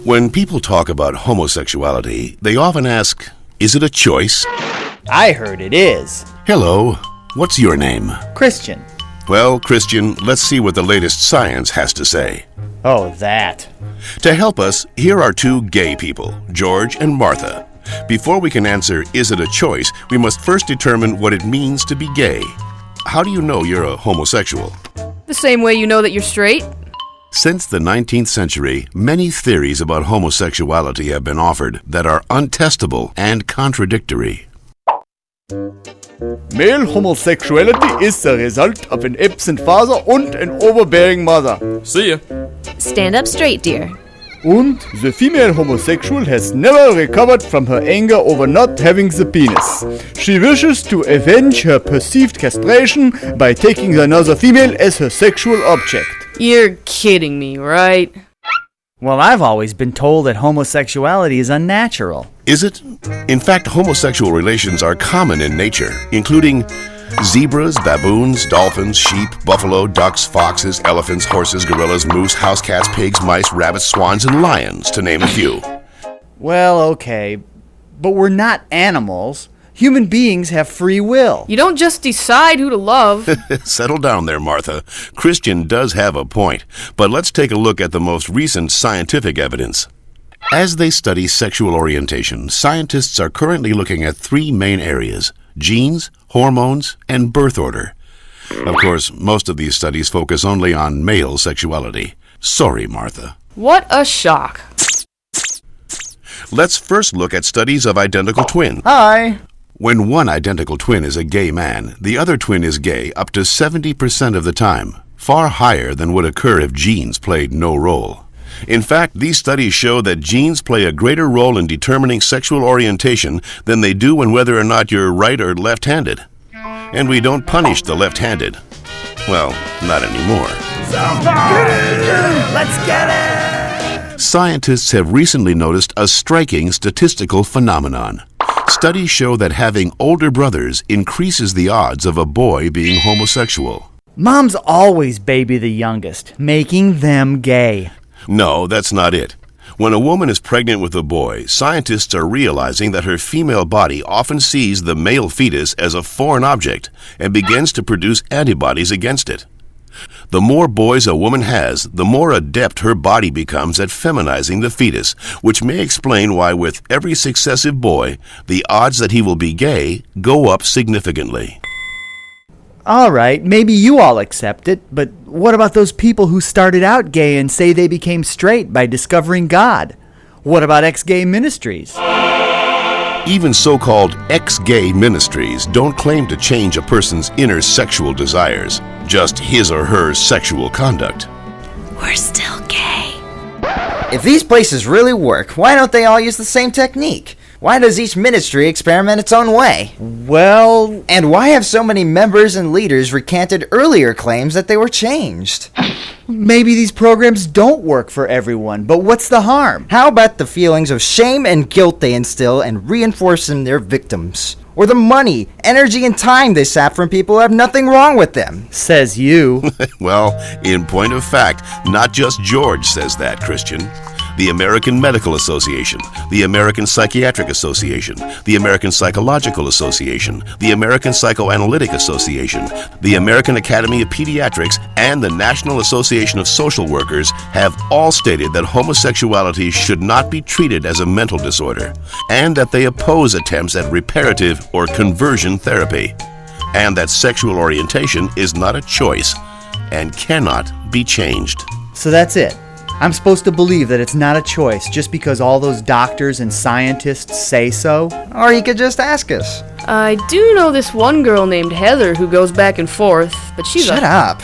When people talk about homosexuality, they often ask, is it a choice? I heard it is. Hello, what's your name? Christian. Well, Christian, let's see what the latest science has to say. Oh, that. To help us, here are two gay people, George and Martha. Before we can answer, is it a choice, we must first determine what it means to be gay. How do you know you're a homosexual? The same way you know that you're straight? Since the 19th century, many theories about homosexuality have been offered that are untestable and contradictory. Male homosexuality is the result of an absent father and an overbearing mother. See ya. Stand up straight, dear. And the female homosexual has never recovered from her anger over not having the penis. She wishes to avenge her perceived castration by taking another female as her sexual object. You're kidding me, right? Well, I've always been told that homosexuality is unnatural. Is it? In fact, homosexual relations are common in nature, including zebras, baboons, dolphins, sheep, buffalo, ducks, foxes, elephants, horses, gorillas, moose, house cats, pigs, mice, rabbits, swans, and lions, to name a few. Well, okay, but we're not animals. Human beings have free will. You don't just decide who to love. Settle down there, Martha. Christian does have a point, but let's take a look at the most recent scientific evidence. As they study sexual orientation, scientists are currently looking at three main areas: genes, hormones, and birth order. Of course, most of these studies focus only on male sexuality. Sorry, Martha. What a shock. Let's first look at studies of identical twins. Hi. When one identical twin is a gay man, the other twin is gay up to 70% of the time, far higher than would occur if genes played no role. In fact, these studies show that genes play a greater role in determining sexual orientation than they do in whether or not you're right or left-handed. And we don't punish the left-handed. Well, not anymore. Let's get it! Scientists have recently noticed a striking statistical phenomenon. Studies show that having older brothers increases the odds of a boy being homosexual. Moms always baby the youngest, making them gay. No, that's not it. When a woman is pregnant with a boy, scientists are realizing that her female body often sees the male fetus as a foreign object and begins to produce antibodies against it. The more boys a woman has, the more adept her body becomes at feminizing the fetus, which may explain why with every successive boy, the odds that he will be gay go up significantly. All right, maybe you all accept it, but what about those people who started out gay and say they became straight by discovering God? What about ex-gay ministries? Even so-called ex-gay ministries don't claim to change a person's inner sexual desires, just his or her sexual conduct. We're still gay. If these places really work, why don't they all use the same technique? Why does each ministry experiment its own way? Well, And why have so many members and leaders recanted earlier claims that they were changed? maybe these programs don't work for everyone, but what's the harm? How about the feelings of shame and guilt they instill and reinforce in their victims? Or the money, energy, and time they sap from people who have nothing wrong with them? Says you. Well, in point of fact, not just George says that, Christian. The American Medical Association, the American Psychiatric Association, the American Psychological Association, the American Psychoanalytic Association, the American Academy of Pediatrics, and the National Association of Social Workers have all stated that homosexuality should not be treated as a mental disorder, and that they oppose attempts at reparative or conversion therapy, and that sexual orientation is not a choice and cannot be changed. So that's it. I'm supposed to believe that it's not a choice just because all those doctors and scientists say so? Or you could just ask us. I do know this one girl named Heather who goes back and forth, but she's Shut up.